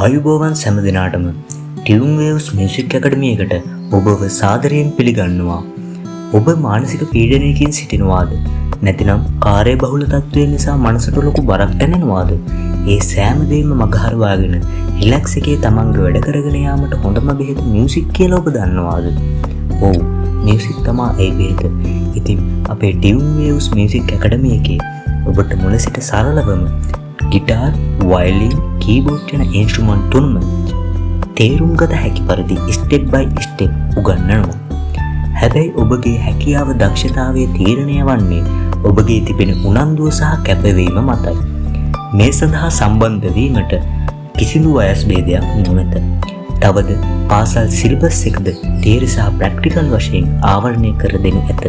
ආයුබෝවන් සෑම දිනාටම ටියුන් වේව්ස් මියුසික් ඇකඩමි එකට ඔබව සාදරයෙන් පිළිගන්නවා. ඔබ මානසික පීඩනයකින් සිටිනවාද? නැතිනම් කාර්යබහුල තත්ත්වය නිසා මනසට ලොකු බරක් දැනෙනවාද? ඒ සෑම දෙයක්ම මගහරවාගෙන රිලැක්ස් එකේ තමන්ගේ වැඩ කරගෙන යාමට හොඳම බෙහෙත මියුසික් කියලා ඔබ දන්නවාද? ඔව්, මියුසික් තමයි ඒ බෙහෙත. ඉතින් අපේ ටියුන් වේව්ස් මියුසික් ඇකඩමි එකේ ඔබට මුල සිට සරලවම ගිටාර්, වයලින්, කීබෝඩ් යන ඉන්ස්ට්‍රුමන්ට් තුනම තේරුම් ගත හැකි පරිදි ස්ටෙප් බයි ස්ටෙප් උගන්වනවා. හැබැයි ඔබගේ හැකියාව දක්ෂතාවයේ තීරණය වන්නේ ඔබගේ තිබෙන උනන්දුව සහ කැපවීම මතයි. මේ සඳහා සම්බන්ධ වීමට කිසිදු වයස් භේදයක් නොමැත. තවද පාසල් සිලබස් එකද තියරි සහ ප්‍රැක්ටිකල් වශයෙන් ආවරණය කර දෙනු ඇත.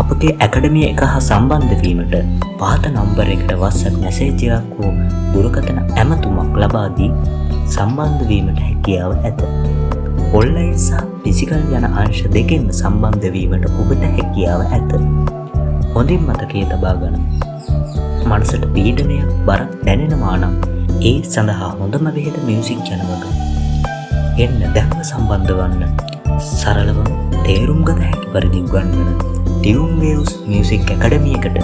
අපගේ ඇකඩමිය එක හා සම්බන්ධ වීමට පහත නම්බර එකට WhatsApp මැසේජ් එකක් හෝ දුරකථන ඇමතුමක් ලබා දී සම්බන්ධ වීමට හැකියාව ඇත. ඔන්ලයින් සහ ෆිසිකල් යන අංශ දෙකෙන්ම සම්බන්ධ වීමට ඔබට හැකියාව ඇත. හොඳින් මතකයේ තබා ගන්න. මනසට පීඩනයක් බරක් දැනෙනවා නම් ඒ සඳහා හොඳම බෙහෙත මියුසික් යන වග. එන්න දැන්ම සම්බන්ධ වන්න. සරලව තේරුම් ගත හැකි පරිදි උගන්වන ටියුන් වේව්ස් මියුසික් ඇකඩමි එකට